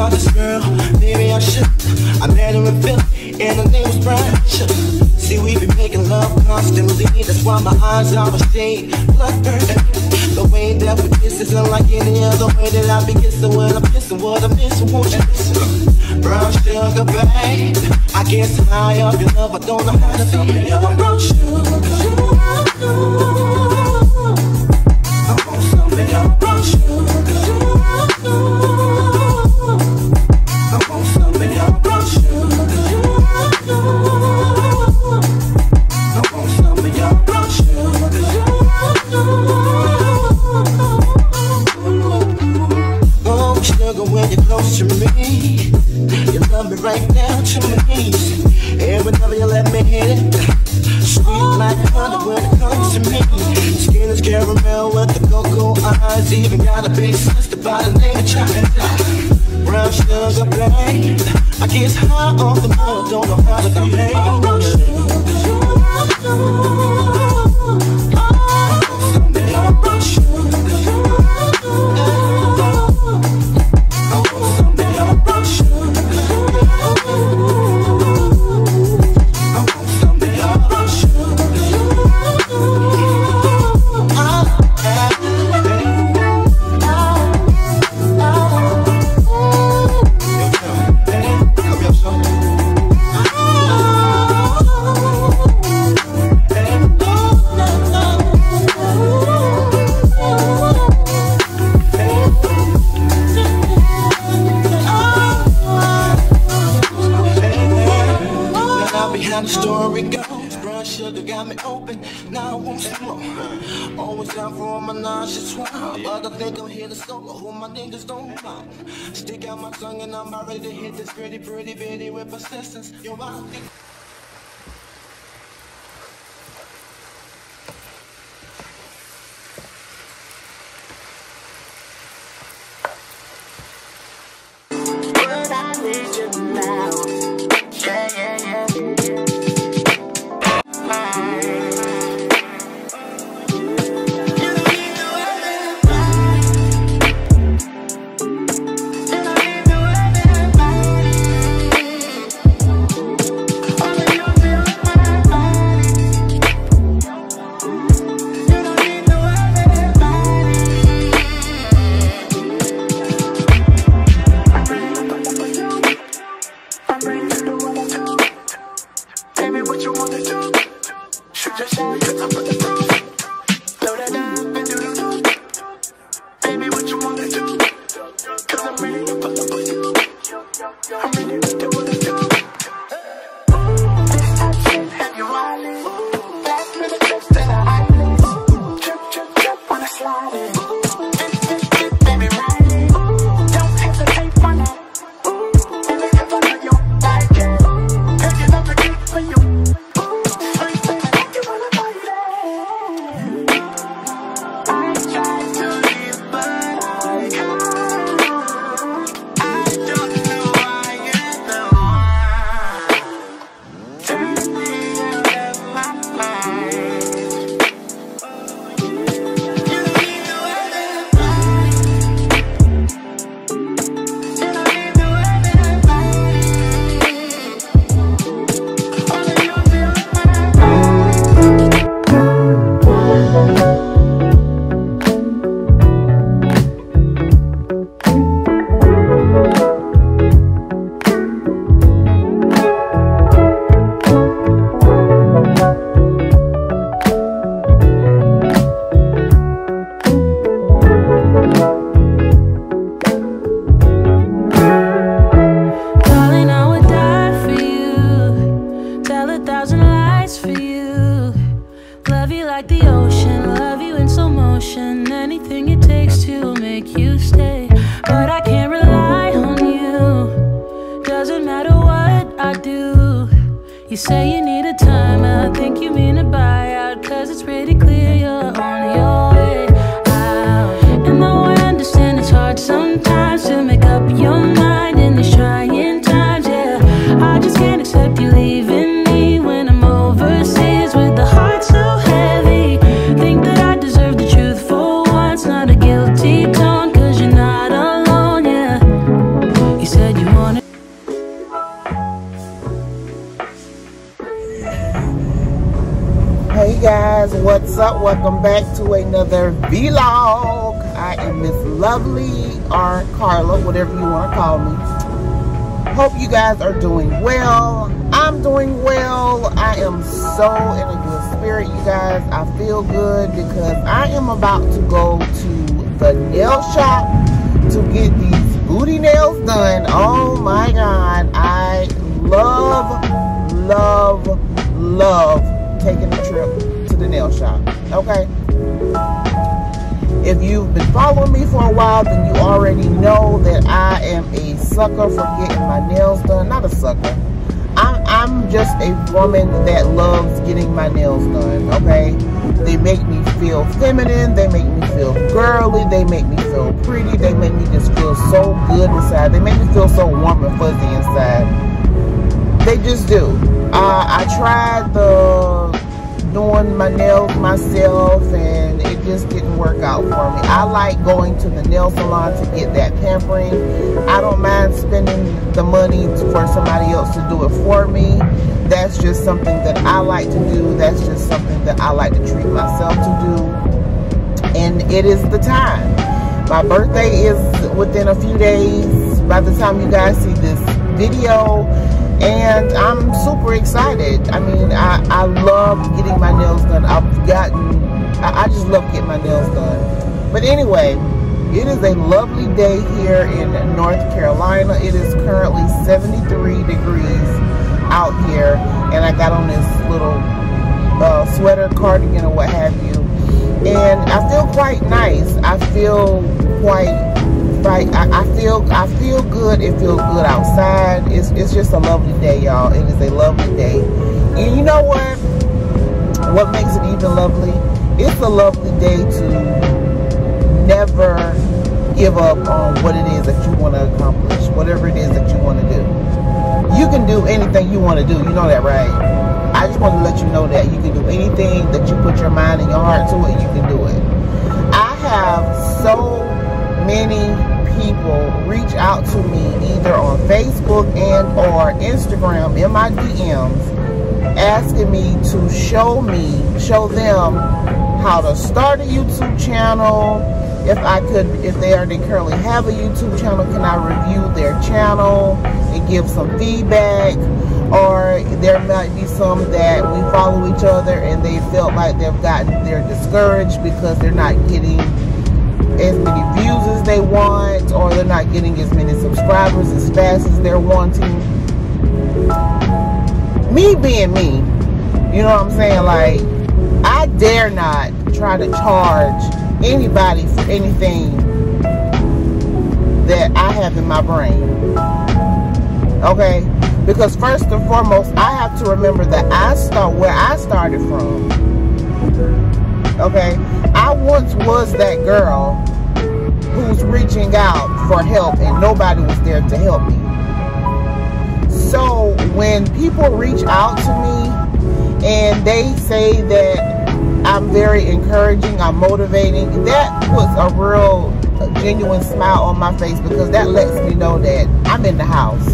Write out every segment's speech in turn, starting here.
about this girl, maybe I should. I met her in Philly, and her name was Brian. See, we be making love constantly. That's why my eyes are a shade bloodburning. The way that we kiss is unlike any other way that I be kissing. When I'm kissing, what I'm missing, won't you listen? Brown sugar, babe, I get so high up your love, I don't know how to feel. You're brown sugar. I want some of your brown sugar. I want some of your brown sugar. I want some of your brown sugar. Oh, sugar, when you're close to me, you love me right down to my knees. And whenever you let me hit it, sweet like honey when it comes to me. Skin is caramel with the cocoa eyes. Even got a big sister by the name of China. Brown sugar, babe, I get high off the love, don't know how to behave. Brown sugar, brown sugar. Behind the story goes, brown sugar got me open. Now I want some more. Always down for all my nauseous swine, but I think I'm here to solo. Who my niggas don't mind. Stick out my tongue and I'm about ready to hit this pretty bitty with persistence. Yo, I think I need you now. Yeah. You say you need a time, I think you mean a buyout, 'cause it's pretty clear you're on your way out. And though I understand it's hard sometimes to make up your mind in these trying times, yeah, I just can't accept you leaving me when I'm overseas with the heart so heavy. Think that I deserve the truth for once, not a guilty tone, 'cause you're not alone, yeah. You say What's up? Welcome back to another vlog. I am Miss Lovely or Carla, whatever you want to call me. Hope you guys are doing well. I'm doing well. I am so in a good spirit, you guys. I feel good because I am about to go to the nail shop to get these booty nails done. Oh my God. I love taking a trip to the nail shop. Okay, if you've been following me for a while, then you already know that I am a sucker for getting my nails done. Not a sucker, I'm just a woman that loves getting my nails done. Okay, they make me feel feminine, they make me feel girly, they make me feel pretty, they make me just feel so good inside, they make me feel so warm and fuzzy inside. They just do. I tried doing my nails myself and it just didn't work out for me. I like going to the nail salon to get that pampering. I don't mind spending the money for somebody else to do it for me. That's just something that I like to do. That's just something that I like to treat myself to do. And it is the time. My birthday is within a few days by the time you guys see this video. And I'm super excited. I mean, I love getting my nails done. I just love getting my nails done. But anyway, it is a lovely day here in North Carolina. It is currently 73 degrees out here. And I got on this little sweater, cardigan, or what have you. And I feel quite nice. I feel quite... I feel good. It feels good outside. It's just a lovely day, y'all. It is a lovely day. And you know what? What makes it even lovely? It's a lovely day to never give up on what it is that you want to accomplish, whatever it is that you want to do. You can do anything you want to do. You know that, right? I just want to let you know that you can do anything that you put your mind and your heart to it. You can do it. I have so many people reach out to me either on Facebook and or Instagram in my DMs asking me to show them how to start a YouTube channel. If they already currently have a YouTube channel, can I review their channel and give some feedback? Or there might be some that we follow each other and they felt like they're discouraged because they're not getting as many views as they want, or they're not getting as many subscribers as fast as they're wanting. Me being me, you know what I'm saying? Like, I dare not try to charge anybody for anything that I have in my brain. Okay? Because first and foremost, I have to remember that where I started from. Okay? I once was that girl who's reaching out for help and nobody was there to help me. So when people reach out to me and they say that I'm very encouraging, I'm motivating, that puts a real genuine smile on my face, because that lets me know that I'm in the house.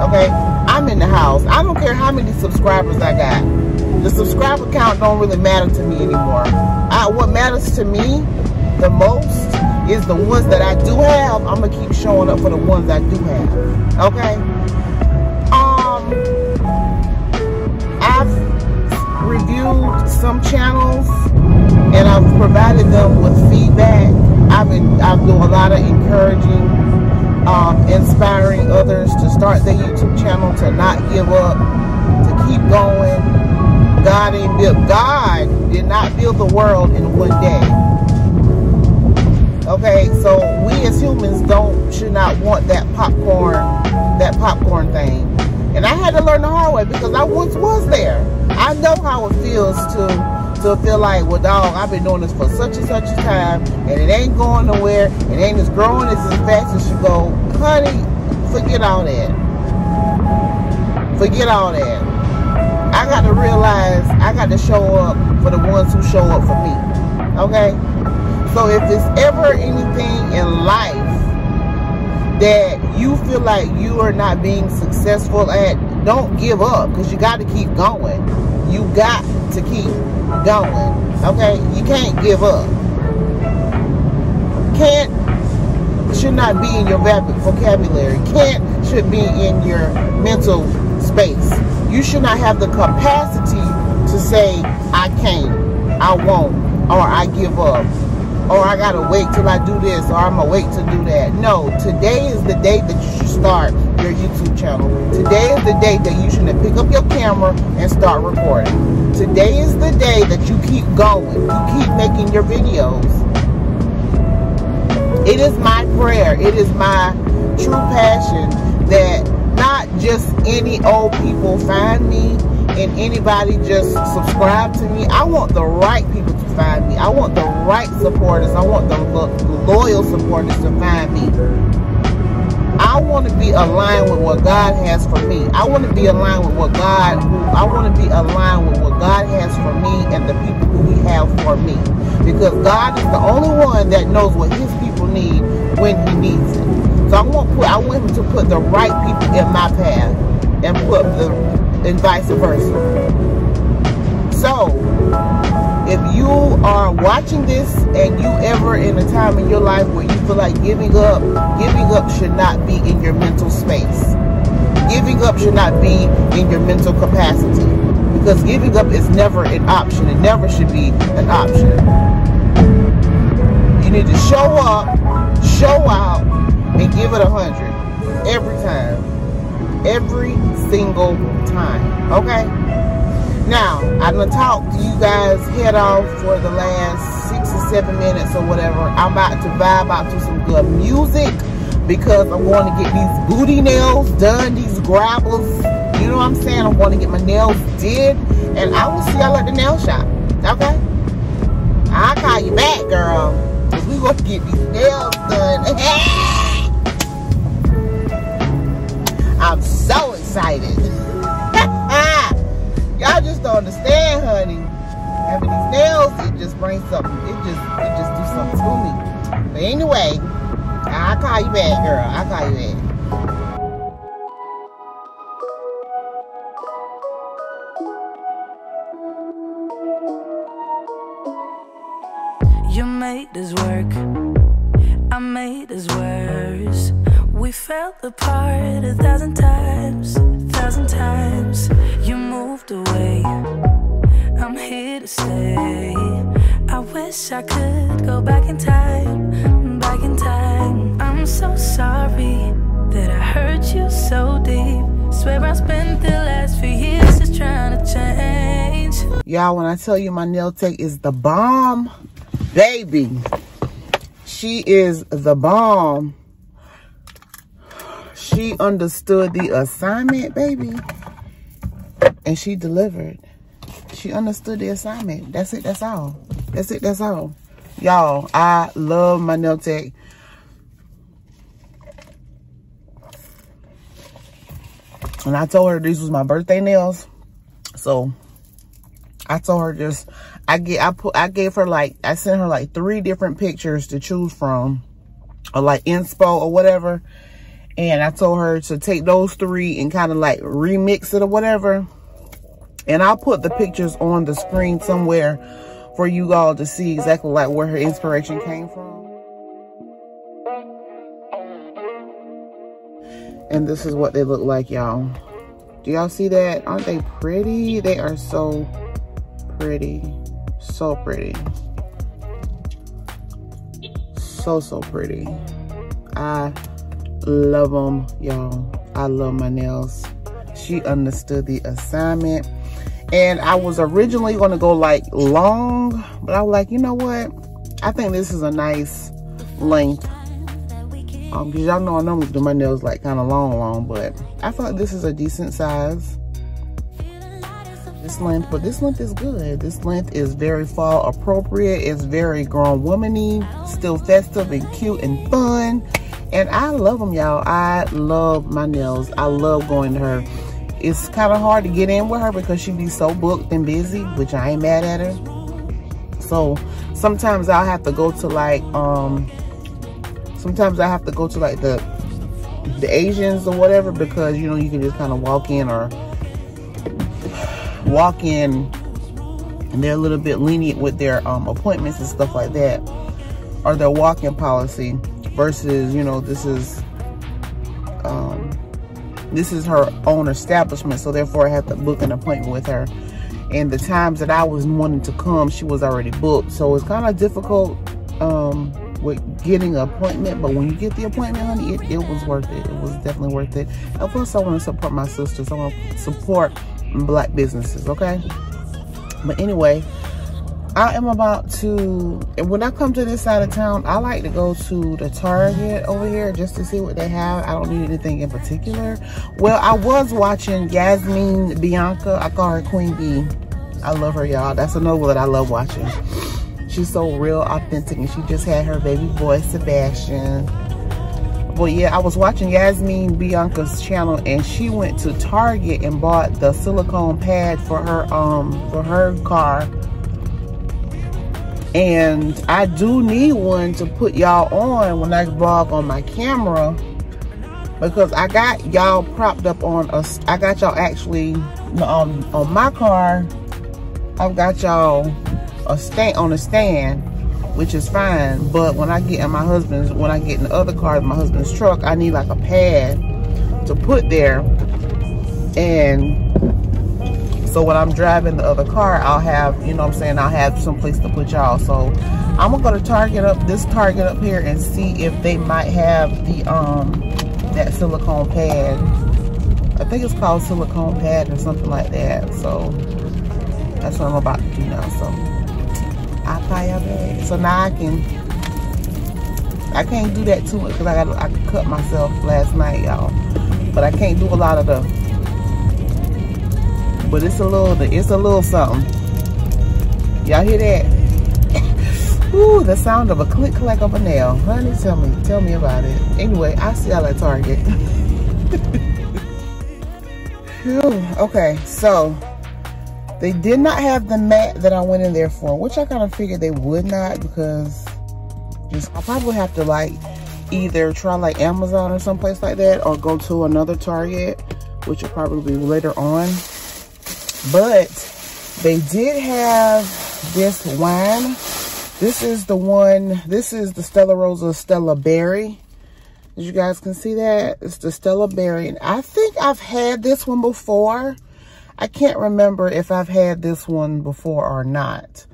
Okay? I'm in the house. I don't care how many subscribers I got. The subscriber count don't really matter to me anymore. What matters to me the most is the ones that I do have. I'm gonna keep showing up for the ones I do have. Okay? I've reviewed some channels and I've provided them with feedback. I've doing a lot of encouraging, inspiring others to start their YouTube channel, to not give up, to keep going. God did not build the world in one day. Okay, so we as humans should not want that popcorn thing. And I had to learn the hard way, because I once was there. I know how it feels to feel like, well, dog, I've been doing this for such and such a time, and it ain't going nowhere, it ain't as growing as fast as you go. Honey, forget all that. Forget all that. I got to realize I got to show up for the ones who show up for me. Okay? So if there's ever anything in life that you feel like you are not being successful at, don't give up, because you got to keep going. You got to keep going, okay? You can't give up. Can't should not be in your vocabulary. Can't should be in your mental space. You should not have the capacity to say, I can't, I won't, or I give up, or I gotta wait till I do this, or I'm gonna wait to do that. No, today is the day that you should start your YouTube channel. Today is the day that you should pick up your camera and start recording. Today is the day that you keep going. You keep making your videos. It is my prayer. It is my true passion that not just any old people find me and anybody just subscribe to me. I want the right people to find me. I want the right supporters. I want the loyal supporters to find me. I want to be aligned with what God has for me. I want to be aligned with what God has for me and the people who He have for me. Because God is the only one that knows what His people need when He needs it. So I want Him to put the right people in my path and vice versa. So if you are watching this and you ever in a time in your life where you feel like giving up should not be in your mental space. Giving up should not be in your mental capacity. Because giving up is never an option. It never should be an option. You need to show up, show out, and give it 100 every time. Every single time. Okay? Now, I'm going to talk to you guys head off for the last 6 or 7 minutes or whatever. I'm about to vibe out to some good music because I'm going to get these booty nails done, these grabbers. You know what I'm saying? I'm going to get my nails did, and I will see y'all at the nail shop. Okay? I'll call you back, girl. We're going to get these nails done. I'm so excited. Y'all just don't understand, honey. Having these nails, it just brings something. It just do something to me. But anyway, I'll call you back, girl. I'll call you back. You made this work, I made this worse. We fell apart 1,000 times, 1,000 times. You moved away, I'm here to stay. I wish I could go back in time, back in time. I'm so sorry that I hurt you so deep. Swear I spent the last few years just trying to change. Y'all, when I tell you my nail tech is the bomb, baby, she is the bomb. She understood the assignment, baby, and she delivered. She understood the assignment. That's it. That's all. That's it. That's all. Y'all, I love my nail tech. And I told her these was my birthday nails. So I told her just, I sent her like 3 different pictures to choose from, or like inspo or whatever. And I told her to take those 3 and kind of like remix it or whatever. And I'll put the pictures on the screen somewhere for you all to see exactly like where her inspiration came from. And this is what they look like, y'all. Do y'all see that? Aren't they pretty? They are so pretty. So pretty. So pretty. I love them, y'all. I love my nails. She understood the assignment. And I was originally going to go like long, but I was like, you know what? I think this is a nice length. Because y'all know I normally do my nails like kind of long, but I feel like this is a decent size. This length, but this length is good. This length is very fall appropriate. It's very grown womany, still festive and cute and fun. And I love them, y'all. I love my nails. I love going to her. It's kind of hard to get in with her because she be so booked and busy, which I ain't mad at her. So sometimes I'll have to go to like, the Asians or whatever, because, you know, you can just kind of walk in, or walk-in and they're a little bit lenient with their appointments and stuff like that, or their walk-in policy, versus, you know, this is her own establishment, so therefore I have to book an appointment with her. And the times that I was wanting to come, she was already booked, so it's kind of difficult with getting an appointment. But when you get the appointment, honey, it was worth it. It was definitely worth it. Of course, I want to support my sisters. I want to support Black businesses, okay? But anyway, I am about to, when I come to this side of town, I like to go to the Target over here just to see what they have. I don't need anything in particular. Well, I was watching Yasmin Bianca. I call her Queen Bee. I love her, y'all. That's another one that I love watching. She's so real authentic, and she just had her baby boy, Sebastian. Well, yeah, I was watching Yasmin Bianca's channel, and she went to Target and bought the silicone pad for her car. And I do need one to put y'all on when I vlog on my camera, because I got y'all propped up on us. I got y'all actually on my car. I've got y'all on a stand, which is fine. But when I get in when I get in the other car, my husband's truck, I need like a pad to put there. And so when I'm driving the other car, I'll have, you know what I'm saying, I'll have some place to put y'all. So I'm gonna go to this Target up here and see if they might have the that silicone pad. I think it's called silicone pad or something like that. So that's what I'm about to do now. So I'll buy y'all back. So now I can't do that too much because I cut myself last night, y'all. But I can't do a lot of the. But it's a little something. Y'all hear that? Ooh, the sound of a click clack of a nail. Honey, tell me about it. Anyway, I see y'all at Target. Okay, so they did not have the mat that I went in there for, which I kind of figured they would not, because I'll probably have to like either try like Amazon or someplace like that, or go to another Target, which will probably be later on. But they did have this wine. This is the Stella Rosa Stella Berry. As you guys can see that, it's the Stella Berry. And I think I've had this one before. I can't remember if I've had this one before or not.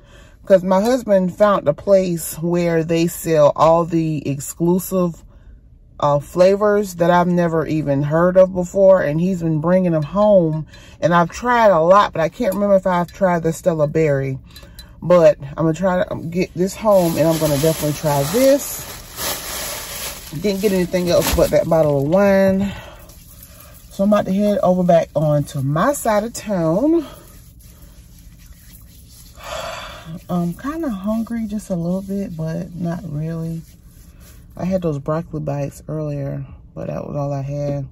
Because my husband found a place where they sell all the exclusive flavors that I've never even heard of before, and he's been bringing them home, and I've tried a lot, but I can't remember if I've tried the Stella Berry. But I'm gonna try to get this home, and I'm gonna definitely try this. Didn't get anything else but that bottle of wine, so I'm about to head over back on to my side of town. I'm kind of hungry just a little bit, but not really. I had those broccoli bites earlier, but that was all I had.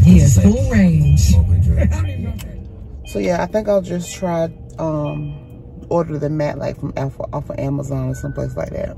He has full range. So yeah, I think I'll just try order the mat like from off of Amazon or someplace like that.